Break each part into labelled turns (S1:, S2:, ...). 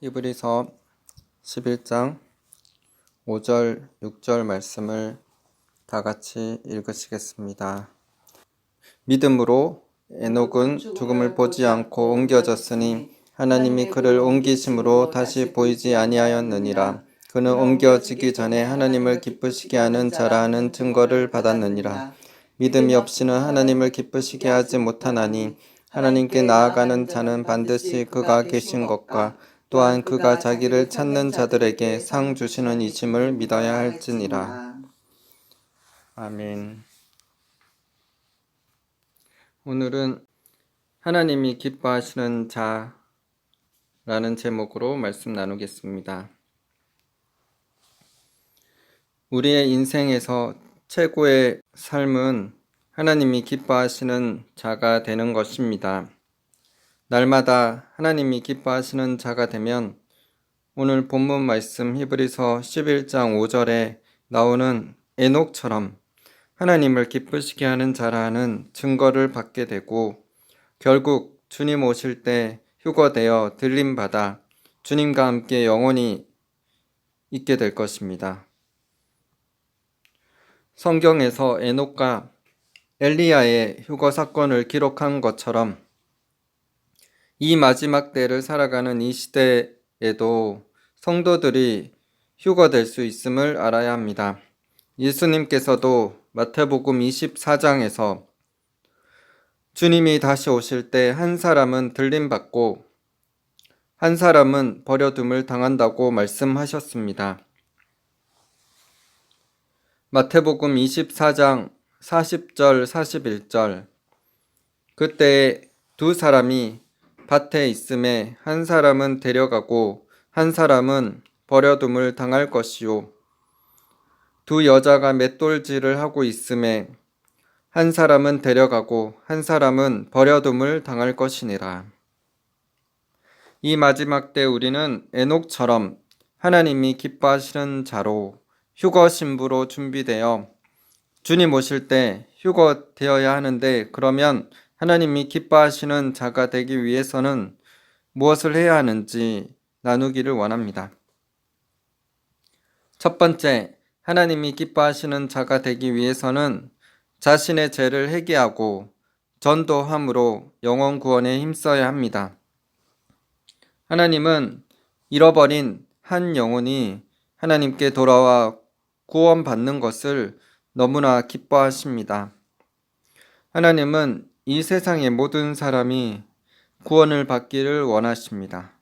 S1: 히브리서 11장 5절, 6절 말씀을 다 같이 읽으시겠습니다. 믿음으로 에녹은 죽음을 보지 않고 옮겨졌으니 하나님이 그를 옮기심으로 다시 보이지 아니하였느니라. 그는 옮겨지기 전에 하나님을 기쁘시게 하는 자라 하는 증거를 받았느니라. 믿음이 없이는 하나님을 기쁘시게 하지 못하나니 하나님께 나아가는 자는 반드시 그가 계신 것과 또한 그가 자기를 찾는 자들에게 상 주시는 이심을 믿어야 할지니라. 아멘. 오늘은 하나님이 기뻐하시는 자라는 제목으로 말씀 나누겠습니다. 우리의 인생에서 최고의 삶은 하나님이 기뻐하시는 자가 되는 것입니다. 날마다 하나님이 기뻐하시는 자가 되면 오늘 본문 말씀 히브리서 11장 5절에 나오는 에녹처럼 하나님을 기쁘시게 하는 자라는 증거를 받게 되고 결국 주님 오실 때 휴거되어 들림받아 주님과 함께 영원히 있게 될 것입니다. 성경에서 에녹과 엘리야의 휴거 사건을 기록한 것처럼 이 마지막 때를 살아가는 이 시대에도 성도들이 휴거될 수 있음을 알아야 합니다. 예수님께서도 마태복음 24장에서 주님이 다시 오실 때 한 사람은 들림받고 한 사람은 버려둠을 당한다고 말씀하셨습니다. 마태복음 24장 40절 41절 그때 두 사람이 밭에 있음에 한 사람은 데려가고 한 사람은 버려둠을 당할 것이요 두 여자가 맷돌질을 하고 있음에 한 사람은 데려가고 한 사람은 버려둠을 당할 것이니라. 이 마지막 때 우리는 에녹처럼 하나님이 기뻐하시는 자로 휴거 신부로 준비되어 주님 오실 때 휴거되어야 하는데 그러면 하나님이 기뻐하시는 자가 되기 위해서는 무엇을 해야 하는지 나누기를 원합니다. 첫 번째, 하나님이 기뻐하시는 자가 되기 위해서는 자신의 죄를 회개하고 전도함으로 영혼 구원에 힘써야 합니다. 하나님은 잃어버린 한 영혼이 하나님께 돌아와 구원받는 것을 너무나 기뻐하십니다. 하나님은 이 세상의 모든 사람이 구원을 받기를 원하십니다.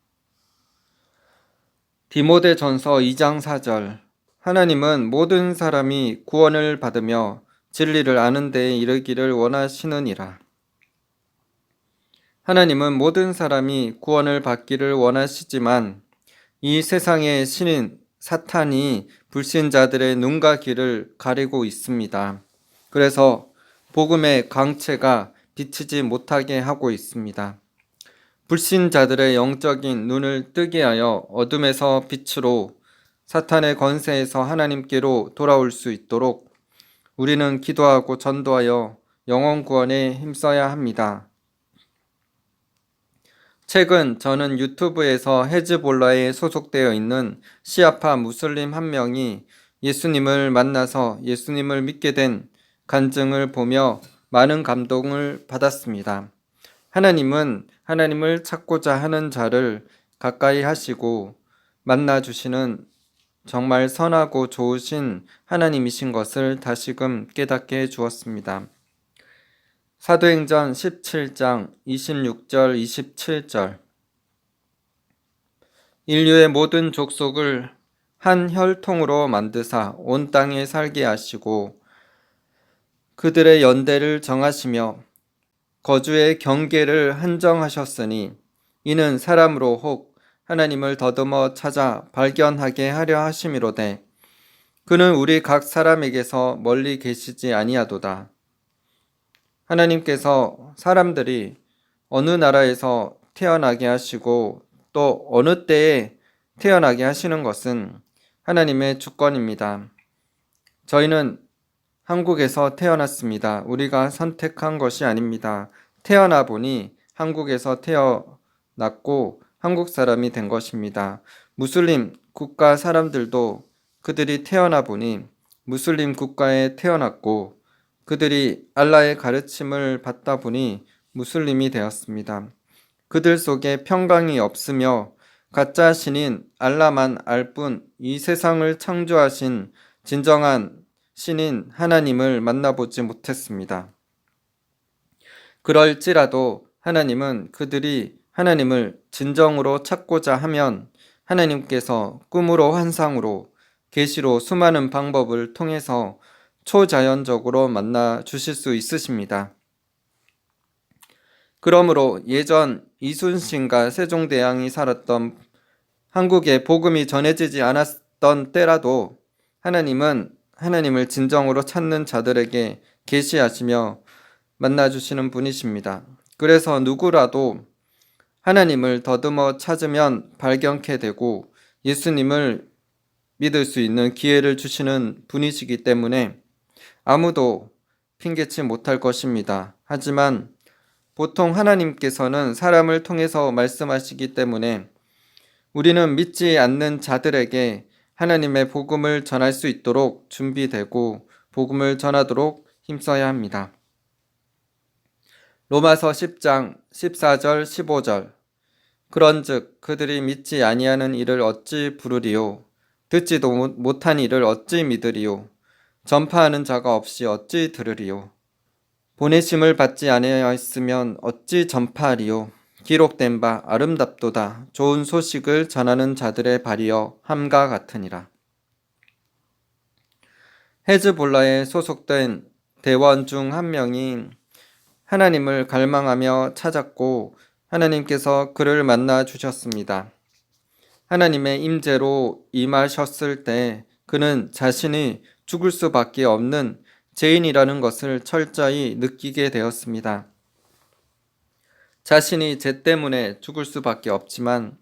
S1: 디모데전서 2장 4절 하나님은 모든 사람이 구원을 받으며 진리를 아는 데에 이르기를 원하시느니라. 하나님은 모든 사람이 구원을 받기를 원하시지만 이 세상의 신인 사탄이 불신자들의 눈과 귀를 가리고 있습니다. 그래서 복음의 광채가 비치지 못하게 하고 있습니다. 불신자들의 영적인 눈을 뜨게 하여 어둠에서 빛으로 사탄의 권세에서 하나님께로 돌아올 수 있도록 우리는 기도하고 전도하여 영혼 구원에 힘써야 합니다. 최근 저는 유튜브에서 헤즈볼라에 소속되어 있는 시아파 무슬림 한 명이 예수님을 만나서 예수님을 믿게 된 간증을 보며 많은 감동을 받았습니다. 하나님은 하나님을 찾고자 하는 자를 가까이 하시고 만나주시는 정말 선하고 좋으신 하나님이신 것을 다시금 깨닫게 해 주었습니다. 사도행전 17장 26절 27절 인류의 모든 족속을 한 혈통으로 만드사 온 땅에 살게 하시고 그들의 연대를 정하시며 거주의 경계를 한정하셨으니 이는 사람으로 혹 하나님을 더듬어 찾아 발견하게 하려 하심이로되 그는 우리 각 사람에게서 멀리 계시지 아니하도다. 하나님께서 사람들이 어느 나라에서 태어나게 하시고 또 어느 때에 태어나게 하시는 것은 하나님의 주권입니다. 저희는 한국에서 태어났습니다. 우리가 선택한 것이 아닙니다. 태어나 보니 한국에서 태어났고 한국 사람이 된 것입니다. 무슬림 국가 사람들도 그들이 태어나 보니 무슬림 국가에 태어났고 그들이 알라의 가르침을 받다 보니 무슬림이 되었습니다. 그들 속에 평강이 없으며 가짜 신인 알라만 알 뿐 이 세상을 창조하신 진정한 신인 하나님을 만나보지 못했습니다. 그럴지라도 하나님은 그들이 하나님을 진정으로 찾고자 하면 하나님께서 꿈으로 환상으로 계시로 수많은 방법을 통해서 초자연적으로 만나 주실 수 있으십니다. 그러므로 예전 이순신과 세종대왕이 살았던 한국에 복음이 전해지지 않았던 때라도 하나님은 하나님을 진정으로 찾는 자들에게 계시하시며 만나주시는 분이십니다. 그래서 누구라도 하나님을 더듬어 찾으면 발견케 되고 예수님을 믿을 수 있는 기회를 주시는 분이시기 때문에 아무도 핑계치 못할 것입니다. 하지만 보통 하나님께서는 사람을 통해서 말씀하시기 때문에 우리는 믿지 않는 자들에게 하나님의 복음을 전할 수 있도록 준비되고 복음을 전하도록 힘써야 합니다. 로마서 10장 14절 15절 그런즉 그들이 믿지 아니하는 이를 어찌 부르리요 듣지도 못한 이를 어찌 믿으리요 전파하는 자가 없이 어찌 들으리요 보내심을 받지 아니하였으면 어찌 전파하리요 기록된 바 아름답도다 좋은 소식을 전하는 자들의 발이여 함과 같으니라. 헤즈볼라에 소속된 대원 중 한 명이 하나님을 갈망하며 찾았고 하나님께서 그를 만나 주셨습니다. 하나님의 임재로 임하셨을 때 그는 자신이 죽을 수밖에 없는 죄인이라는 것을 철저히 느끼게 되었습니다. 자신이 죄 때문에 죽을 수밖에 없지만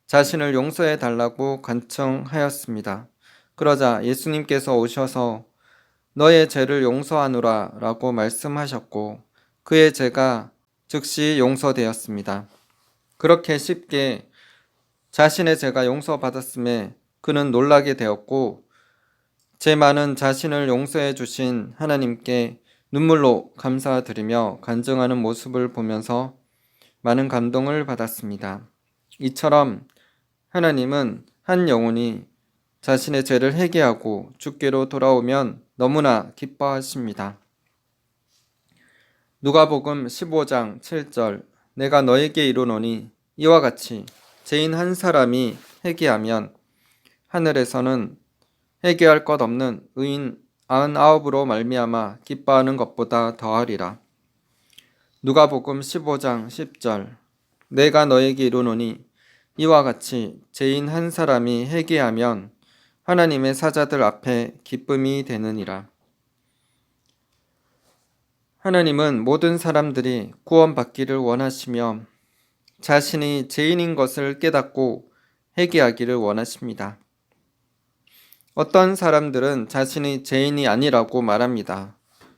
S1: 자신을 용서해 달라고 간청하였습니다. 그러자 예수님께서 오셔서 너의 죄를 용서하노라 라고 말씀하셨고 그의 죄가 즉시 용서되었습니다. 그렇게 쉽게 자신의 죄가 용서받았음에 그는 놀라게 되었고 죄 많은 자신을 용서해 주신 하나님께 눈물로 감사드리며 간증하는 모습을 보면서 많은 감동을 받았습니다. 이처럼 하나님은 한 영혼이 자신의 죄를 회개하고 주께로 돌아오면 너무나 기뻐하십니다. 누가복음 15장 7절 내가 너에게 이르노니 이와 같이 죄인 한 사람이 회개하면 하늘에서는 회개할 것 없는 의인 99으로 말미암아 기뻐하는 것보다 더하리라. 누가복음 15장 10절 내가 너에게 이르노니 이와 같이 죄인 한 사람이 회개하면 하나님의 사자들 앞에 기쁨이 되느니라. 하나님은 모든 사람들이 구원받기를 원하시며 자신이 죄인인 것을 깨닫고 회개하기를 원하십니다. 어떤 사람들은 자신이 죄인이 아니라고 말합니다.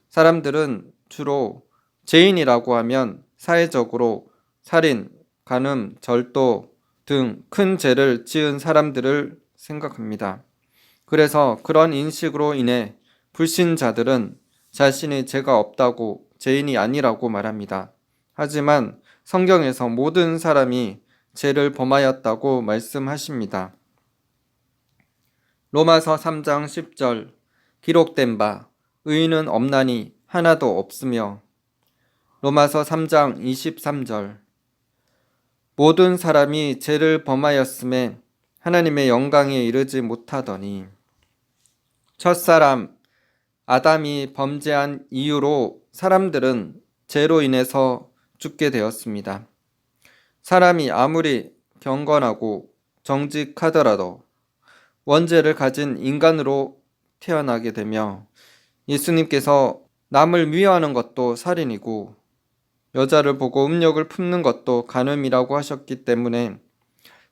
S1: 사람들은 주로 죄인이라고 하면 사회적으로 살인, 간음, 절도 등 큰 죄를 지은 사람들을 생각합니다. 그래서 그런 인식으로 인해 불신자들은 자신이 죄가 없다고 죄인이 아니라고 말합니다. 하지만 성경에서 모든 사람이 죄를 범하였다고 말씀하십니다. 로마서 3장 10절 기록된 바 의인은 없나니 하나도 없으며 로마서 3장 23절 모든 사람이 죄를 범하였음에 하나님의 영광에 이르지 못하더니 첫사람 아담이 범죄한 이유로 사람들은 죄로 인해서 죽게 되었습니다. 사람이 아무리 경건하고 정직하더라도 원죄를 가진 인간으로 태어나게 되며 예수님께서 남을 미워하는 것도 살인이고 여자를 보고 음욕을 품는 것도 간음이라고 하셨기 때문에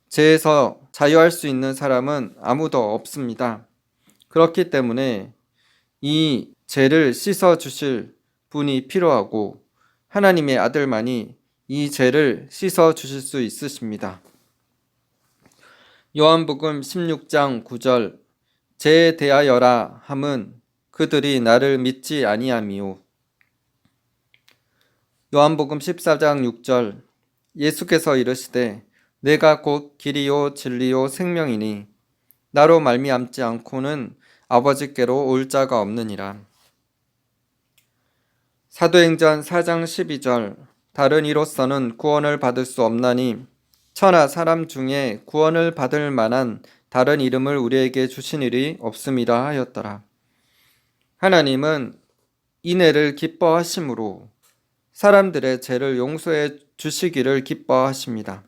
S1: 죄에서 자유할 수 있는 사람은 아무도 없습니다. 그렇기 때문에 이 죄를 씻어 주실 분이 필요하고 하나님의 아들만이 이 죄를 씻어 주실 수 있으십니다. 요한복음 16장 9절 죄에 대하여라 함은 그들이 나를 믿지 아니함이요. 요한복음 14장 6절 예수께서 이르시되 내가 곧 길이요 진리요 생명이니 나로 말미암지 않고는 아버지께로 올 자가 없느니라. 사도행전 4장 12절 다른 이로서는 구원을 받을 수 없나니 천하 사람 중에 구원을 받을 만한 다른 이름을 우리에게 주신 일이 없음이라 하였더라. 하나님은 인애를 기뻐하심으로 사람들의 죄를 용서해 주시기를 기뻐하십니다.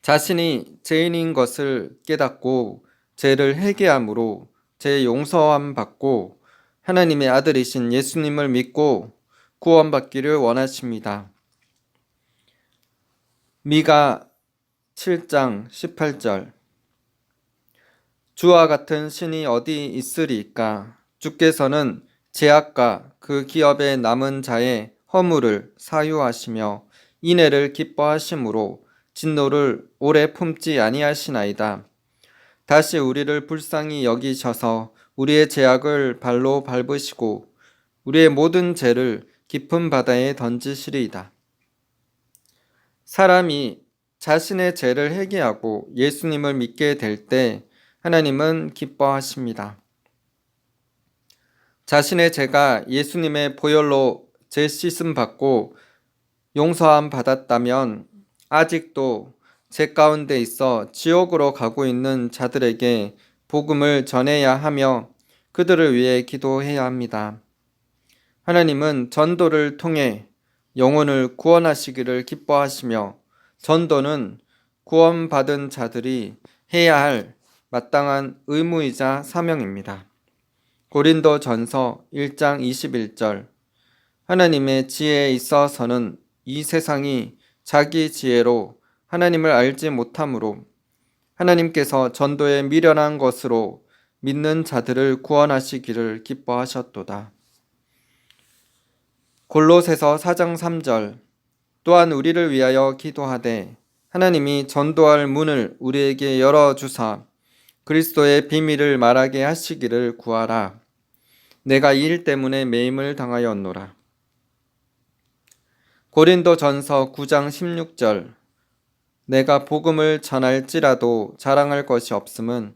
S1: 자신이 죄인인 것을 깨닫고 죄를 회개함으로 죄 용서함 받고 하나님의 아들이신 예수님을 믿고 구원받기를 원하십니다. 미가 7장 18절 주와 같은 신이 어디 있으리까? 주께서는 제약과 그 기업에 남은 자의 허물을 사유하시며 인애를 기뻐하심으로 진노를 오래 품지 아니하시나이다. 다시 우리를 불쌍히 여기셔서 우리의 제약을 발로 밟으시고 우리의 모든 죄를 깊은 바다에 던지시리이다. 사람이 자신의 죄를 회개하고 예수님을 믿게 될 때 하나님은 기뻐하십니다. 자신의 죄가 예수님의 보혈로 죄 씻음 받고 용서함 받았다면 아직도 죄 가운데 있어 지옥으로 가고 있는 자들에게 복음을 전해야 하며 그들을 위해 기도해야 합니다. 하나님은 전도를 통해 영혼을 구원하시기를 기뻐하시며 전도는 구원받은 자들이 해야 할 마땅한 의무이자 사명입니다. 고린도 전서 1장 21절 하나님의 지혜에 있어서는 이 세상이 자기 지혜로 하나님을 알지 못하므로 하나님께서 전도에 미련한 것으로 믿는 자들을 구원하시기를 기뻐하셨도다. 골로새서 4장 3절 또한 우리를 위하여 기도하되 하나님이 전도할 문을 우리에게 열어주사 그리스도의 비밀을 말하게 하시기를 구하라. 내가 이 일 때문에 매임을 당하였노라. 고린도 전서 9장 16절 내가 복음을 전할지라도 자랑할 것이 없음은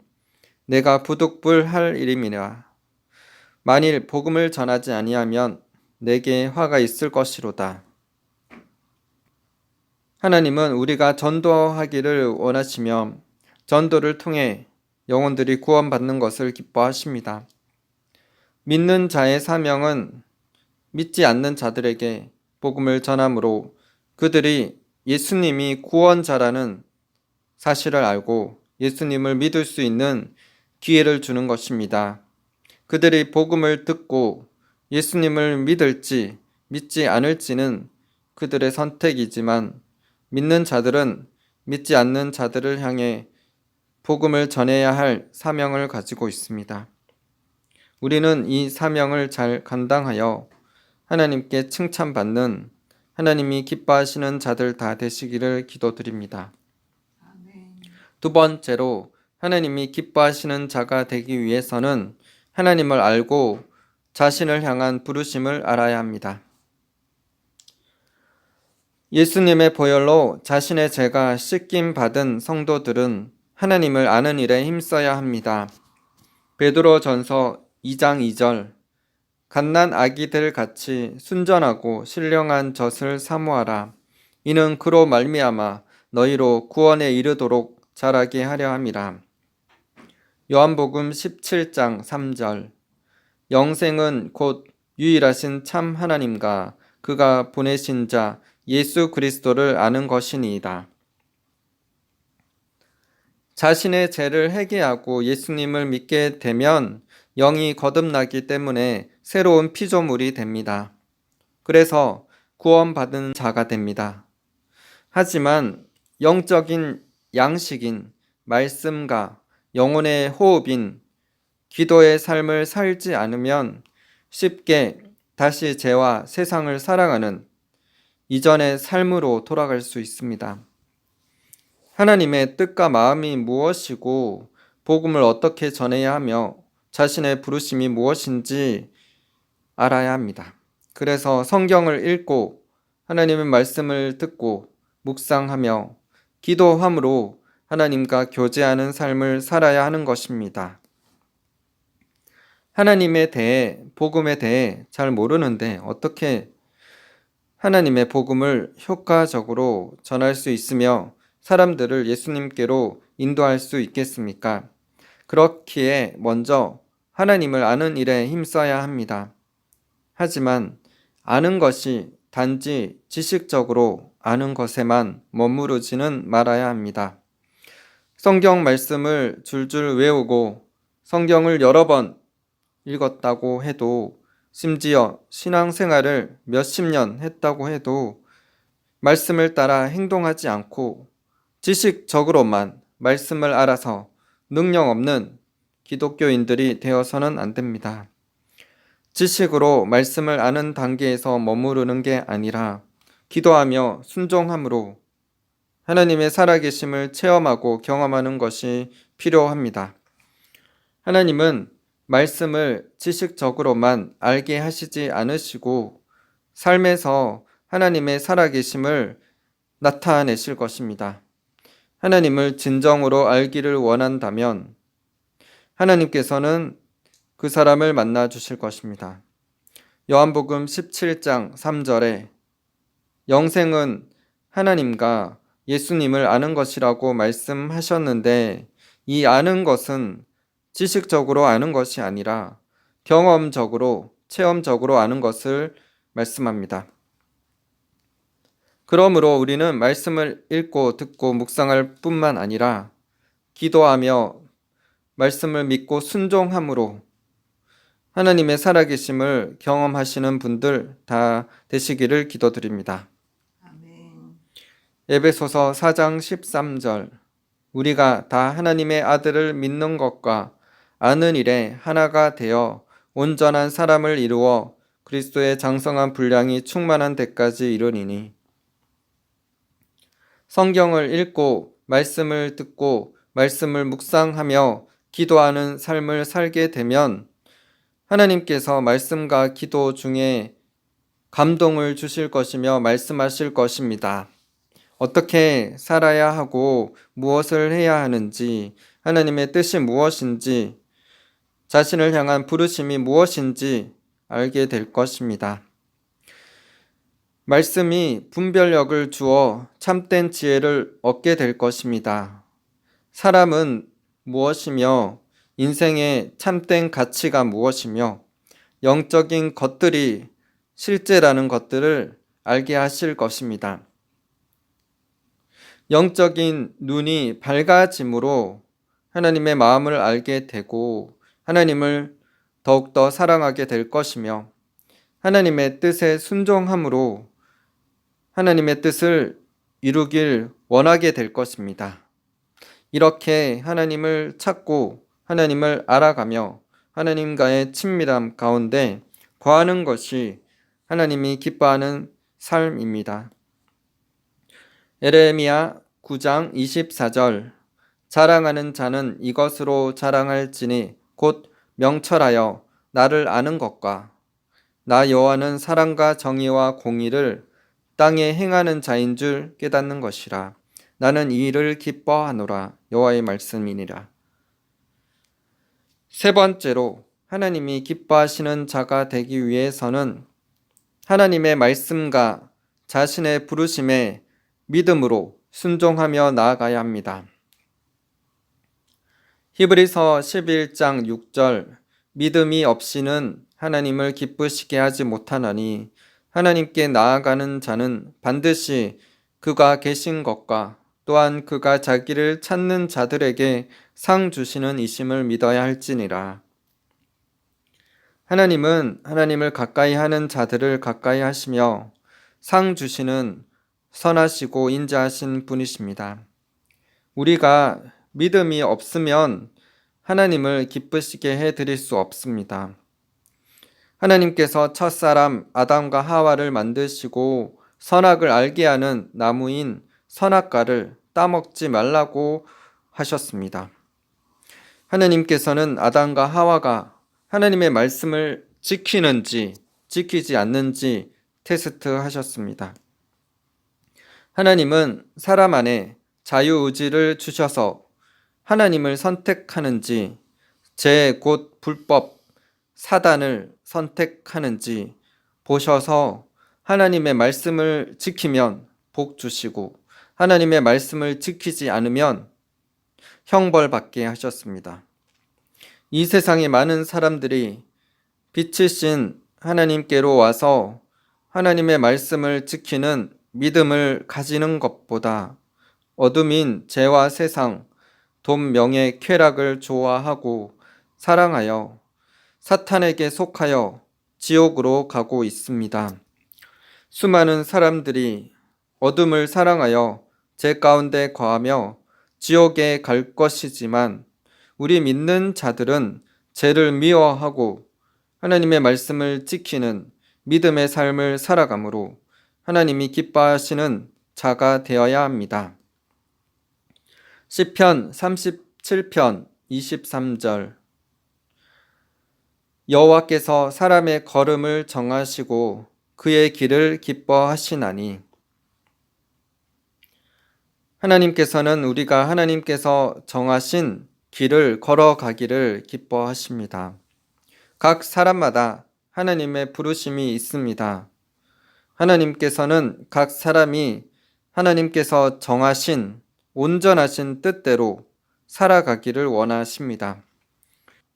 S1: 내가 부득불할 일임이라. 만일 복음을 전하지 아니하면 내게 화가 있을 것이로다. 하나님은 우리가 전도하기를 원하시며 전도를 통해 영혼들이 구원받는 것을 기뻐하십니다. 믿는 자의 사명은 믿지 않는 자들에게 복음을 전함으로 그들이 예수님이 구원자라는 사실을 알고 예수님을 믿을 수 있는 기회를 주는 것입니다. 그들이 복음을 듣고 예수님을 믿을지 믿지 않을지는 그들의 선택이지만 믿는 자들은 믿지 않는 자들을 향해 복음을 전해야 할 사명을 가지고 있습니다. 우리는 이 사명을 잘 감당하여 하나님께 칭찬받는 하나님이 기뻐하시는 자들 다 되시기를 기도드립니다. 두 번째로 하나님이 기뻐하시는 자가 되기 위해서는 하나님을 알고 자신을 향한 부르심을 알아야 합니다. 예수님의 보혈로 자신의 죄가 씻김 받은 성도들은 하나님을 아는 일에 힘써야 합니다. 베드로전서 2장 2절 갓난 아기들 같이 순전하고 신령한 젖을 사모하라. 이는 그로 말미암아 너희로 구원에 이르도록 자라게 하려 함이라. 요한복음 17장 3절 영생은 곧 유일하신 참 하나님과 그가 보내신 자 예수 그리스도를 아는 것이니이다. 자신의 죄를 회개하고 예수님을 믿게 되면 영이 거듭나기 때문에 새로운 피조물이 됩니다. 그래서 구원받은 자가 됩니다. 하지만 영적인 양식인 말씀과 영혼의 호흡인 기도의 삶을 살지 않으면 쉽게 다시 죄와 세상을 사랑하는 이전의 삶으로 돌아갈 수 있습니다. 하나님의 뜻과 마음이 무엇이고 복음을 어떻게 전해야 하며 자신의 부르심이 무엇인지 알아야 합니다. 그래서 성경을 읽고 하나님의 말씀을 듣고 묵상하며 기도함으로 하나님과 교제하는 삶을 살아야 하는 것입니다. 하나님에 대해, 복음에 대해 잘 모르는데 어떻게 하나님의 복음을 효과적으로 전할 수 있으며 사람들을 예수님께로 인도할 수 있겠습니까? 그렇기에 먼저 하나님을 아는 일에 힘써야 합니다. 하지만 아는 것이 단지 지식적으로 아는 것에만 머무르지는 말아야 합니다. 성경 말씀을 줄줄 외우고 성경을 여러 번 읽었다고 해도 심지어 신앙생활을 몇십 년 했다고 해도 말씀을 따라 행동하지 않고 지식적으로만 말씀을 알아서 능력 없는 기독교인들이 되어서는 안 됩니다. 지식으로 말씀을 아는 단계에서 머무르는 게 아니라 기도하며 순종함으로 하나님의 살아계심을 체험하고 경험하는 것이 필요합니다. 하나님은 말씀을 지식적으로만 알게 하시지 않으시고 삶에서 하나님의 살아계심을 나타내실 것입니다. 하나님을 진정으로 알기를 원한다면 하나님께서는 그 사람을 만나 주실 것입니다. 요한복음 17장 3절에 영생은 하나님과 예수님을 아는 것이라고 말씀하셨는데 이 아는 것은 지식적으로 아는 것이 아니라 경험적으로, 체험적으로 아는 것을 말씀합니다. 그러므로 우리는 말씀을 읽고 듣고 묵상할 뿐만 아니라 기도하며 말씀을 믿고 순종함으로 하나님의 살아계심을 경험하시는 분들 다 되시기를 기도드립니다.
S2: 아멘.
S1: 에베소서 4장 13절 우리가 다 하나님의 아들을 믿는 것과 아는 일에 하나가 되어 온전한 사람을 이루어 그리스도의 장성한 분량이 충만한 데까지 이르니니 성경을 읽고 말씀을 듣고 말씀을 묵상하며 기도하는 삶을 살게 되면 하나님께서 말씀과 기도 중에 감동을 주실 것이며 말씀하실 것입니다. 어떻게 살아야 하고 무엇을 해야 하는지, 하나님의 뜻이 무엇인지, 자신을 향한 부르심이 무엇인지 알게 될 것입니다. 말씀이 분별력을 주어 참된 지혜를 얻게 될 것입니다. 사람은 무엇이며 인생의 참된 가치가 무엇이며 영적인 것들이 실제라는 것들을 알게 하실 것입니다. 영적인 눈이 밝아짐으로 하나님의 마음을 알게 되고 하나님을 더욱더 사랑하게 될 것이며 하나님의 뜻에 순종함으로 하나님의 뜻을 이루길 원하게 될 것입니다. 이렇게 하나님을 찾고 하나님을 알아가며 하나님과의 친밀함 가운데 거하는 것이 하나님이 기뻐하는 삶입니다. 에레미야 9장 24절 자랑하는 자는 이것으로 자랑할지니 곧 명철하여 나를 아는 것과 나 여호와는 사랑과 정의와 공의를 땅에 행하는 자인 줄 깨닫는 것이라. 나는 이 일을 기뻐하노라. 여호와의 말씀이니라. 세 번째로 하나님이 기뻐하시는 자가 되기 위해서는 하나님의 말씀과 자신의 부르심에 믿음으로 순종하며 나아가야 합니다. 히브리서 11장 6절 믿음이 없이는 하나님을 기쁘시게 하지 못하나니 하나님께 나아가는 자는 반드시 그가 계신 것과 또한 그가 자기를 찾는 자들에게 상 주시는 이심을 믿어야 할지니라. 하나님은 하나님을 가까이 하는 자들을 가까이 하시며 상 주시는 선하시고 인자하신 분이십니다. 우리가 믿음이 없으면 하나님을 기쁘시게 해드릴 수 없습니다. 하나님께서 첫사람 아담과 하와를 만드시고 선악을 알게 하는 나무인 선악과를 따먹지 말라고 하셨습니다. 하나님께서는 아담과 하와가 하나님의 말씀을 지키는지 지키지 않는지 테스트하셨습니다. 하나님은 사람 안에 자유의지를 주셔서 하나님을 선택하는지 죄 곧 불법 사단을 선택하는지 보셔서 하나님의 말씀을 지키면 복 주시고 하나님의 말씀을 지키지 않으면 형벌받게 하셨습니다. 이 세상의 많은 사람들이 빛이신 하나님께로 와서 하나님의 말씀을 지키는 믿음을 가지는 것보다 어둠인 죄와 세상, 돈, 명예, 쾌락을 좋아하고 사랑하여 사탄에게 속하여 지옥으로 가고 있습니다. 수많은 사람들이 어둠을 사랑하여 죄 가운데 거하며 지옥에 갈 것이지만 우리 믿는 자들은 죄를 미워하고 하나님의 말씀을 지키는 믿음의 삶을 살아가므로 하나님이 기뻐하시는 자가 되어야 합니다. 시편 37편 23절 여호와께서 사람의 걸음을 정하시고 그의 길을 기뻐하시나니 하나님께서는 우리가 하나님께서 정하신 길을 걸어가기를 기뻐하십니다. 각 사람마다 하나님의 부르심이 있습니다. 하나님께서는 각 사람이 하나님께서 정하신 온전하신 뜻대로 살아가기를 원하십니다.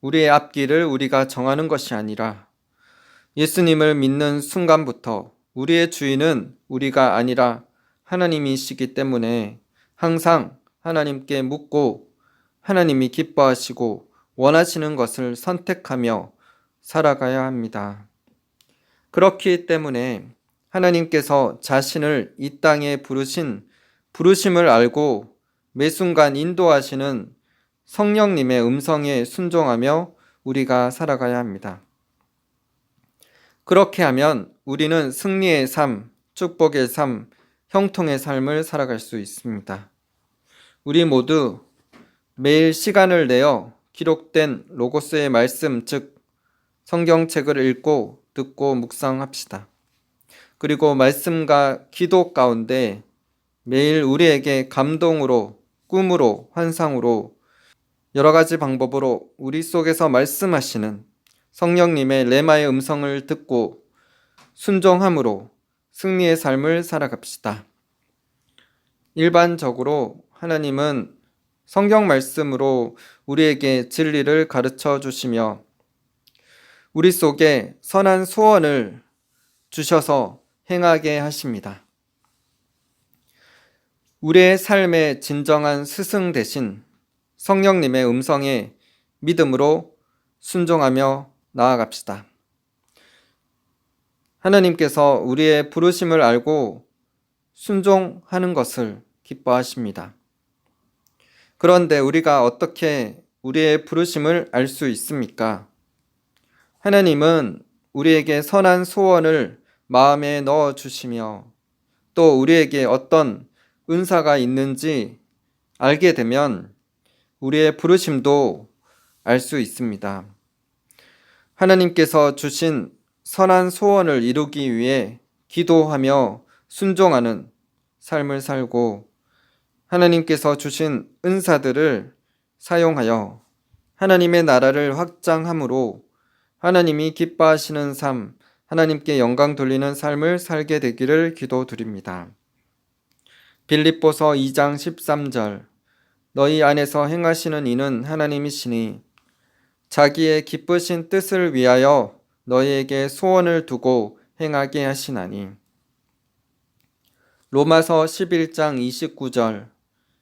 S1: 우리의 앞길을 우리가 정하는 것이 아니라 예수님을 믿는 순간부터 우리의 주인은 우리가 아니라 하나님이시기 때문에 항상 하나님께 묻고 하나님이 기뻐하시고 원하시는 것을 선택하며 살아가야 합니다. 그렇기 때문에 하나님께서 자신을 이 땅에 부르신 부르심을 알고 매 순간 인도하시는 성령님의 음성에 순종하며 우리가 살아가야 합니다. 그렇게 하면 우리는 승리의 삶, 축복의 삶, 형통의 삶을 살아갈 수 있습니다. 우리 모두 매일 시간을 내어 기록된 로고스의 말씀, 즉 성경책을 읽고 듣고 묵상합시다. 그리고 말씀과 기도 가운데 매일 우리에게 감동으로, 꿈으로, 환상으로 여러 가지 방법으로 우리 속에서 말씀하시는 성령님의 레마의 음성을 듣고 순종함으로 승리의 삶을 살아갑시다. 일반적으로 하나님은 성경 말씀으로 우리에게 진리를 가르쳐 주시며 우리 속에 선한 소원을 주셔서 행하게 하십니다. 우리의 삶의 진정한 스승 대신 성령님의 음성에 믿음으로 순종하며 나아갑시다. 하나님께서 우리의 부르심을 알고 순종하는 것을 기뻐하십니다. 그런데 우리가 어떻게 우리의 부르심을 알 수 있습니까? 하나님은 우리에게 선한 소원을 마음에 넣어 주시며 또 우리에게 어떤 은사가 있는지 알게 되면 우리의 부르심도 알 수 있습니다. 하나님께서 주신 선한 소원을 이루기 위해 기도하며 순종하는 삶을 살고 하나님께서 주신 은사들을 사용하여 하나님의 나라를 확장함으로 하나님이 기뻐하시는 삶, 하나님께 영광 돌리는 삶을 살게 되기를 기도드립니다. 빌립보서 2장 13절 너희 안에서 행하시는 이는 하나님이시니 자기의 기쁘신 뜻을 위하여 너희에게 소원을 두고 행하게 하시나니 로마서 11장 29절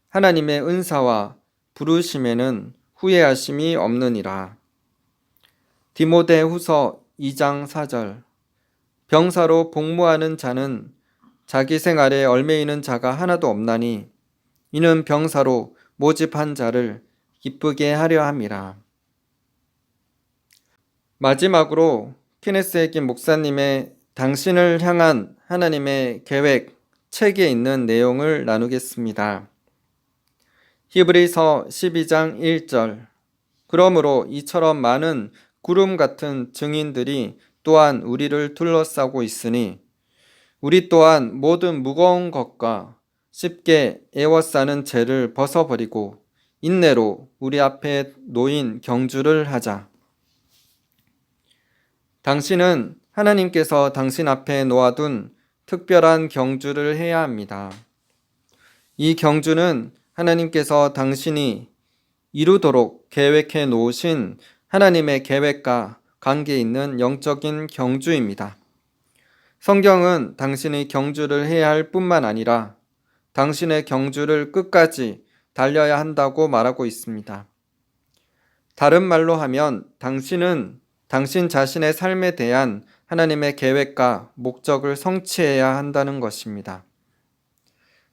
S1: 하나님의 은사와 부르심에는 후회하심이 없느니라. 디모데후서 2장 4절 병사로 복무하는 자는 자기 생활에 얽매이는 자가 하나도 없나니 이는 병사로 모집한 자를 기쁘게 하려 함이라. 마지막으로 케네스 해긴 목사님의 당신을 향한 하나님의 계획 책에 있는 내용을 나누겠습니다. 히브리서 12장 1절. 그러므로 이처럼 많은 구름 같은 증인들이 또한 우리를 둘러싸고 있으니 우리 또한 모든 무거운 것과 쉽게 애워싸는 죄를 벗어버리고 인내로 우리 앞에 놓인 경주를 하자. 당신은 하나님께서 당신 앞에 놓아둔 특별한 경주를 해야 합니다. 이 경주는 하나님께서 당신이 이루도록 계획해 놓으신 하나님의 계획과 관계 있는 영적인 경주입니다. 성경은 당신의 경주를 해야 할 뿐만 아니라 당신의 경주를 끝까지 달려야 한다고 말하고 있습니다. 다른 말로 하면 당신은 당신 자신의 삶에 대한 하나님의 계획과 목적을 성취해야 한다는 것입니다.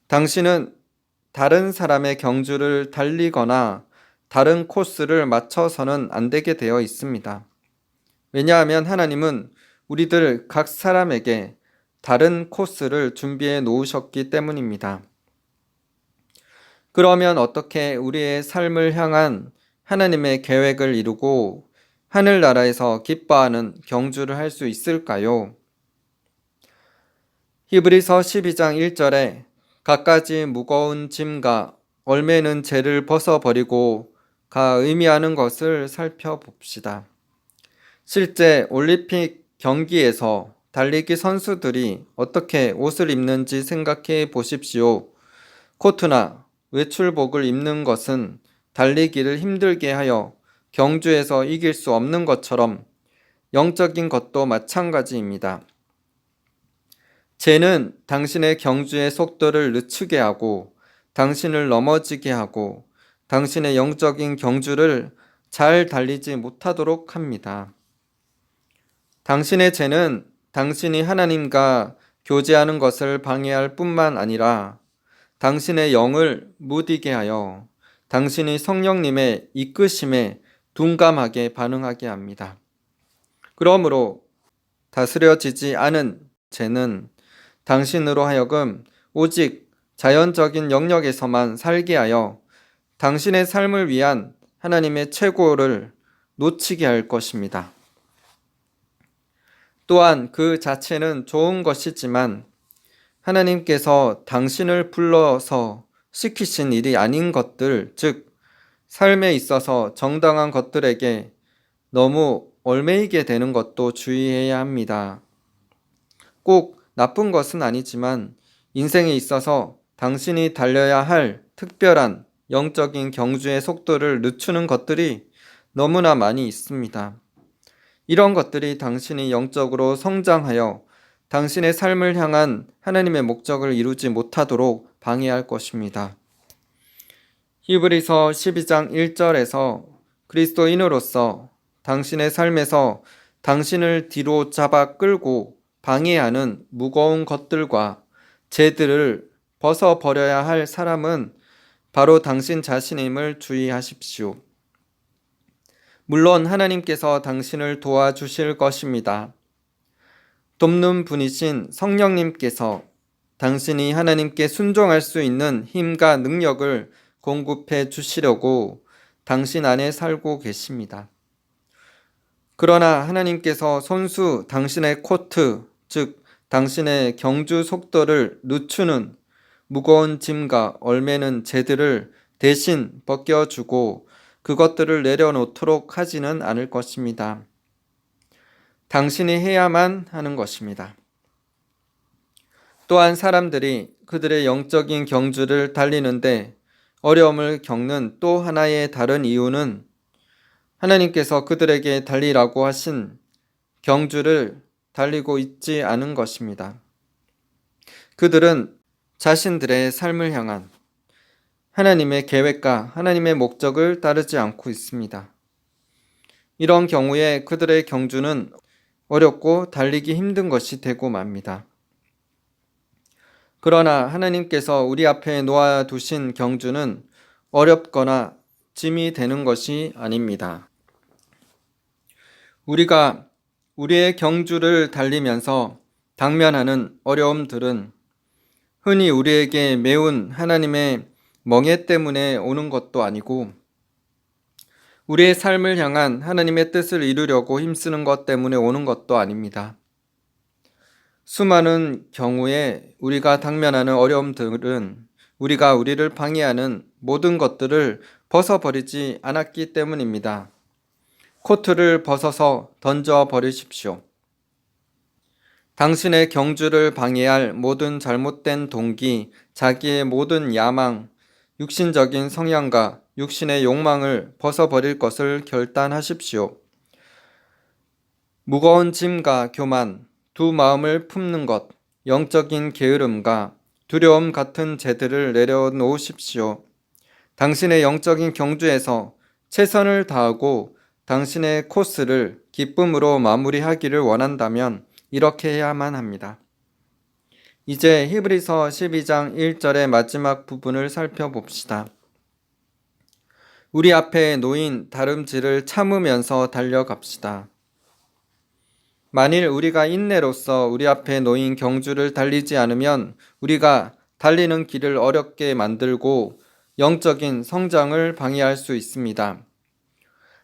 S1: 당신은 다른 사람의 경주를 달리거나 다른 코스를 맞춰서는 안 되게 되어 있습니다. 왜냐하면 하나님은 우리들 각 사람에게 다른 코스를 준비해 놓으셨기 때문입니다. 그러면 어떻게 우리의 삶을 향한 하나님의 계획을 이루고 하늘나라에서 기뻐하는 경주를 할 수 있을까요? 히브리서 12장 1절에 갖가지 무거운 짐과 얼매는 죄를 벗어버리고 가 의미하는 것을 살펴봅시다. 실제 올림픽 경기에서 달리기 선수들이 어떻게 옷을 입는지 생각해 보십시오. 코트나 외출복을 입는 것은 달리기를 힘들게 하여 경주에서 이길 수 없는 것처럼 영적인 것도 마찬가지입니다. 죄는 당신의 경주의 속도를 늦추게 하고 당신을 넘어지게 하고 당신의 영적인 경주를 잘 달리지 못하도록 합니다. 당신의 죄는 당신이 하나님과 교제하는 것을 방해할 뿐만 아니라 당신의 영을 무디게 하여 당신이 성령님의 이끄심에 둔감하게 반응하게 합니다. 그러므로 다스려지지 않은 죄는 당신으로 하여금 오직 자연적인 영역에서만 살게 하여 당신의 삶을 위한 하나님의 최고를 놓치게 할 것입니다. 또한 그 자체는 좋은 것이지만 하나님께서 당신을 불러서 시키신 일이 아닌 것들, 즉 삶에 있어서 정당한 것들에게 너무 얽매이게 되는 것도 주의해야 합니다. 꼭 나쁜 것은 아니지만 인생에 있어서 당신이 달려야 할 특별한 영적인 경주의 속도를 늦추는 것들이 너무나 많이 있습니다. 이런 것들이 당신이 영적으로 성장하여 당신의 삶을 향한 하나님의 목적을 이루지 못하도록 방해할 것입니다. 히브리서 12장 1절에서 그리스도인으로서 당신의 삶에서 당신을 뒤로 잡아 끌고 방해하는 무거운 것들과 죄들을 벗어버려야 할 사람은 바로 당신 자신임을 주의하십시오. 물론 하나님께서 당신을 도와주실 것입니다. 돕는 분이신 성령님께서 당신이 하나님께 순종할 수 있는 힘과 능력을 공급해 주시려고 당신 안에 살고 계십니다. 그러나 하나님께서 손수 당신의 코트, 즉 당신의 경주 속도를 늦추는 무거운 짐과 얽매는 죄들을 대신 벗겨주고 그것들을 내려놓도록 하지는 않을 것입니다. 당신이 해야만 하는 것입니다. 또한 사람들이 그들의 영적인 경주를 달리는데 어려움을 겪는 또 하나의 다른 이유는 하나님께서 그들에게 달리라고 하신 경주를 달리고 있지 않은 것입니다. 그들은 자신들의 삶을 향한 하나님의 계획과 하나님의 목적을 따르지 않고 있습니다. 이런 경우에 그들의 경주는 어렵고 달리기 힘든 것이 되고 맙니다. 그러나 하나님께서 우리 앞에 놓아두신 경주는 어렵거나 짐이 되는 것이 아닙니다. 우리가 우리의 경주를 달리면서 당면하는 어려움들은 흔히 우리에게 매운 하나님의 멍해 때문에 오는 것도 아니고 우리의 삶을 향한 하나님의 뜻을 이루려고 힘쓰는 것 때문에 오는 것도 아닙니다. 수많은 경우에 우리가 당면하는 어려움들은 우리가 우리를 방해하는 모든 것들을 벗어버리지 않았기 때문입니다. 코트를 벗어서 던져 버리십시오. 당신의 경주를 방해할 모든 잘못된 동기, 자기의 모든 야망, 육신적인 성향과 육신의 욕망을 벗어버릴 것을 결단하십시오. 무거운 짐과 교만, 두 마음을 품는 것, 영적인 게으름과 두려움 같은 죄들을 내려놓으십시오. 당신의 영적인 경주에서 최선을 다하고 당신의 코스를 기쁨으로 마무리하기를 원한다면 이렇게 해야만 합니다. 이제 히브리서 12장 1절의 마지막 부분을 살펴봅시다. 우리 앞에 놓인 다름질을 참으면서 달려갑시다. 만일 우리가 인내로서 우리 앞에 놓인 경주를 달리지 않으면 우리가 달리는 길을 어렵게 만들고 영적인 성장을 방해할 수 있습니다.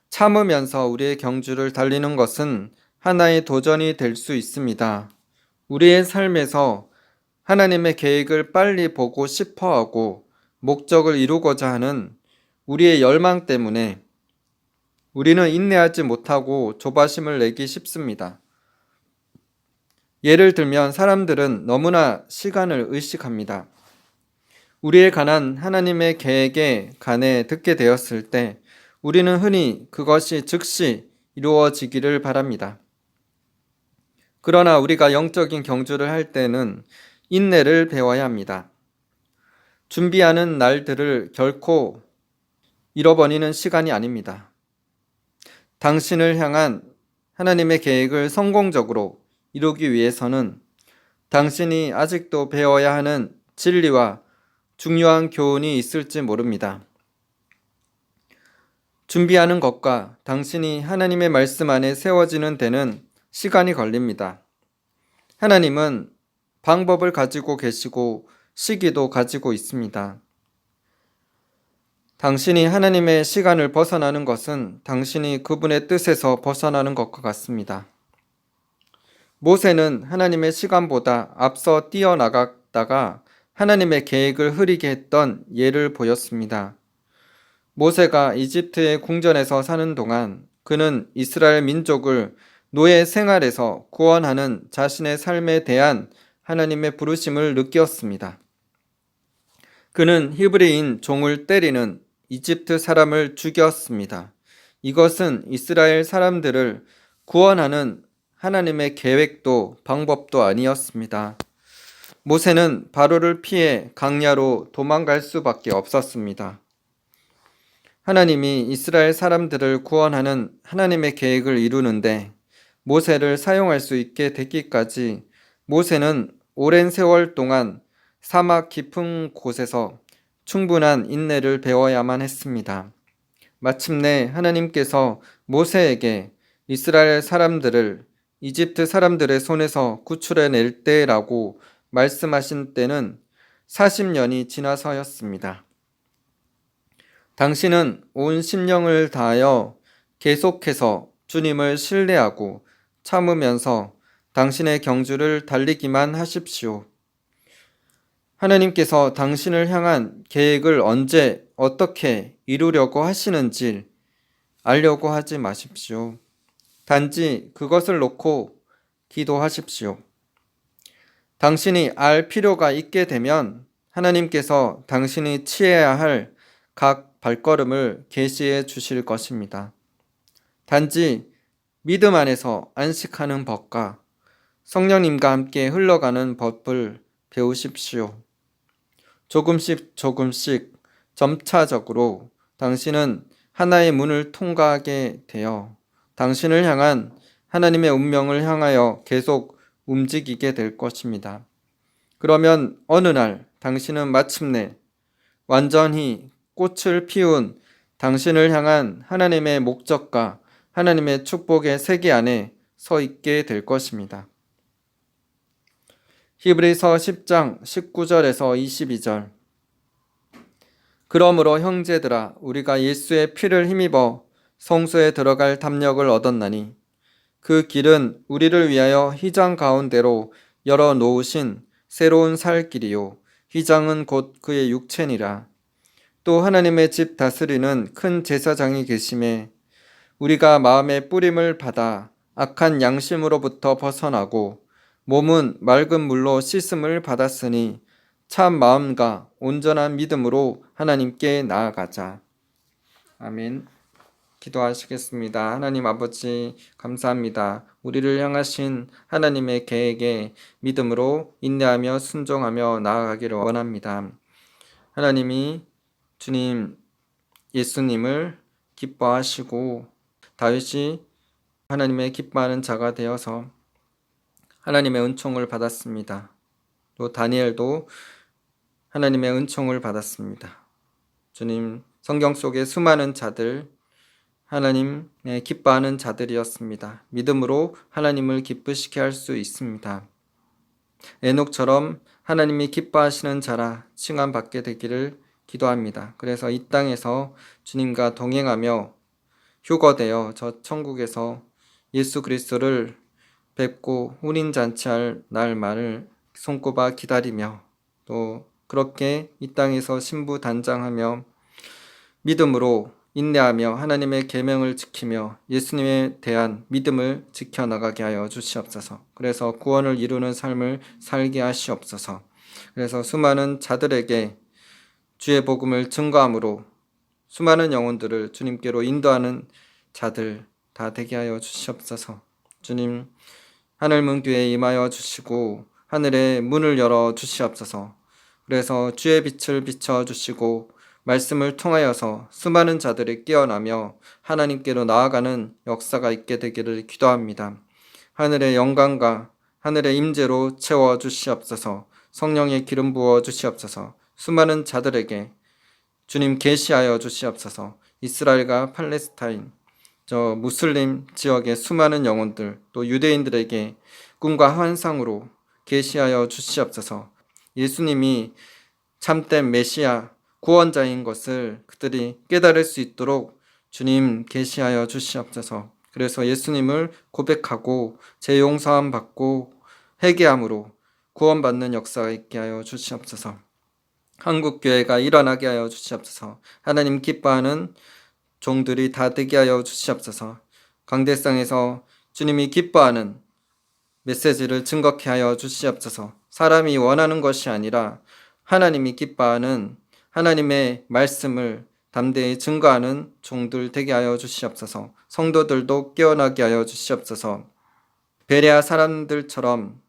S1: 참으면서 우리의 경주를 달리는 것은 하나의 도전이 될 수 있습니다. 우리의 삶에서 하나님의 계획을 빨리 보고 싶어 하고 목적을 이루고자 하는 우리의 열망 때문에 우리는 인내하지 못하고 조바심을 내기 쉽습니다. 예를 들면 사람들은 너무나 시간을 의식합니다. 우리에 관한 하나님의 계획에 관해 듣게 되었을 때 우리는 흔히 그것이 즉시 이루어지기를 바랍니다. 그러나 우리가 영적인 경주를 할 때는 인내를 배워야 합니다. 준비하는 날들을 결코 잃어버리는 시간이 아닙니다. 당신을 향한 하나님의 계획을 성공적으로 이루기 위해서는 당신이 아직도 배워야 하는 진리와 중요한 교훈이 있을지 모릅니다. 준비하는 것과 당신이 하나님의 말씀 안에 세워지는 데는 시간이 걸립니다. 하나님은 방법을 가지고 계시고 시기도 가지고 있습니다. 당신이 하나님의 시간을 벗어나는 것은 당신이 그분의 뜻에서 벗어나는 것과 같습니다. 모세는 하나님의 시간보다 앞서 뛰어나갔다가 하나님의 계획을 흐리게 했던 예를 보였습니다. 모세가 이집트의 궁전에서 사는 동안 그는 이스라엘 민족을 노예 생활에서 구원하는 자신의 삶에 대한 하나님의 부르심을 느꼈습니다. 그는 히브리인 종을 때리는 이집트 사람을 죽였습니다. 이것은 이스라엘 사람들을 구원하는 하나님의 계획도 방법도 아니었습니다. 모세는 바로를 피해 강야로 도망갈 수밖에 없었습니다. 하나님이 이스라엘 사람들을 구원하는 하나님의 계획을 이루는데 모세를 사용할 수 있게 됐기까지 모세는 오랜 세월 동안 사막 깊은 곳에서 충분한 인내를 배워야만 했습니다. 마침내 하나님께서 모세에게 이스라엘 사람들을 이집트 사람들의 손에서 구출해낼 때라고 말씀하신 때는 40년이 지나서였습니다. 당신은 온 심령을 다하여 계속해서 주님을 신뢰하고 참으면서 당신의 경주를 달리기만 하십시오. 하나님께서 당신을 향한 계획을 언제 어떻게 이루려고 하시는지 알려고 하지 마십시오. 단지 그것을 놓고 기도하십시오. 당신이 알 필요가 있게 되면 하나님께서 당신이 취해야 할 각 발걸음을 계시해 주실 것입니다. 단지 믿음 안에서 안식하는 법과 성령님과 함께 흘러가는 법을 배우십시오. 조금씩 점차적으로 당신은 하나의 문을 통과하게 되어 당신을 향한 하나님의 운명을 향하여 계속 움직이게 될 것입니다. 그러면 어느 날 당신은 마침내 완전히 꽃을 피운 당신을 향한 하나님의 목적과 하나님의 축복의 세계 안에 서 있게 될 것입니다. 히브리서 10장 19절에서 22절 그러므로 형제들아, 우리가 예수의 피를 힘입어 성소에 들어갈 담력을 얻었나니 그 길은 우리를 위하여 휘장 가운데로 열어 놓으신 새로운 살 길이요 휘장은 곧 그의 육체니라. 또 하나님의 집 다스리는 큰 제사장이 계심에 우리가 마음의 뿌림을 받아 악한 양심으로부터 벗어나고 몸은 맑은 물로 씻음을 받았으니 참 마음과 온전한 믿음으로 하나님께 나아가자. 아멘. 기도하시겠습니다. 하나님 아버지 감사합니다. 우리를 향하신 하나님의 계획에 믿음으로 인내하며 순종하며 나아가기를 원합니다. 하나님이 주님 예수님을 기뻐하시고 다윗이 하나님의 기뻐하는 자가 되어서 하나님의 은총을 받았습니다. 또 다니엘도 하나님의 은총을 받았습니다. 주님 성경 속에 수많은 자들 하나님의 기뻐하는 자들이었습니다. 믿음으로 하나님을 기쁘시게 할 수 있습니다. 에녹처럼 하나님이 기뻐하시는 자라 칭함받게 되기를 기도합니다. 그래서 이 땅에서 주님과 동행하며 휴거되어 저 천국에서 예수 그리스도를 뵙고 혼인잔치할 날만을 손꼽아 기다리며 또 그렇게 이 땅에서 신부단장하며 믿음으로 인내하며 하나님의 계명을 지키며 예수님에 대한 믿음을 지켜나가게 하여 주시옵소서. 그래서 구원을 이루는 삶을 살게 하시옵소서. 그래서 수많은 자들에게 주의 복음을 증거함으로 수많은 영혼들을 주님께로 인도하는 자들 다 되게 하여 주시옵소서. 주님 하늘 문 귀에 임하여 주시고 하늘의 문을 열어 주시옵소서. 그래서 주의 빛을 비춰 주시고 말씀을 통하여서 수많은 자들이 깨어나며 하나님께로 나아가는 역사가 있게 되기를 기도합니다. 하늘의 영광과 하늘의 임재로 채워 주시옵소서. 성령의 기름 부어 주시옵소서. 수많은 자들에게 주님 계시하여 주시옵소서. 이스라엘과 팔레스타인 저 무슬림 지역의 수많은 영혼들 또 유대인들에게 꿈과 환상으로 계시하여 주시옵소서. 예수님이 참된 메시아 구원자인 것을 그들이 깨달을 수 있도록 주님 계시하여 주시옵소서. 그래서 예수님을 고백하고 죄 용서함 받고 회개함으로 구원받는 역사가 있게 하여 주시옵소서. 한국교회가 일어나게 하여 주시옵소서. 하나님 기뻐하는 종들이 다 되게 하여 주시옵소서. 강대상에서 주님이 기뻐하는 메시지를 증거케 하여 주시옵소서. 사람이 원하는 것이 아니라 하나님이 기뻐하는 하나님의 말씀을 담대히 증거하는 종들 되게 하여 주시옵소서. 성도들도 깨어나게 하여 주시옵소서. 베레아 사람들처럼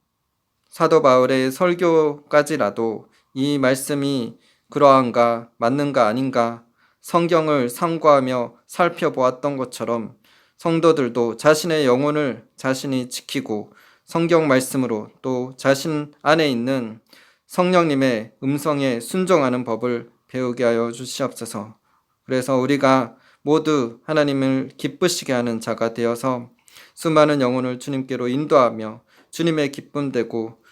S1: 사도 바울의 설교까지라도 이 말씀이 그러한가 맞는가 아닌가 성경을 상고하며 살펴보았던 것처럼 성도들도 자신의 영혼을 자신이 지키고 성경 말씀으로 또 자신 안에 있는 성령님의 음성에 순종하는 법을 배우게 하여 주시옵소서. 그래서 우리가 모두 하나님을 기쁘시게 하는 자가 되어서 수많은 영혼을 주님께로 인도하며 주님의 기쁨 되고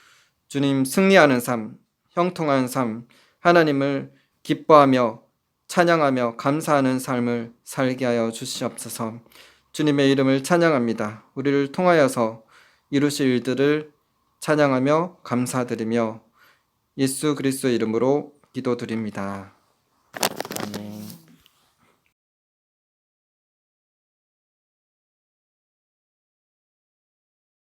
S1: 주님 승리하는 삶, 형통한 삶, 하나님을 기뻐하며 찬양하며 감사하는 삶을 살게 하여 주시옵소서. 주님의 이름을 찬양합니다. 우리를 통하여서 이루실 일들을 찬양하며 감사드리며 예수 그리스도의 이름으로 기도드립니다.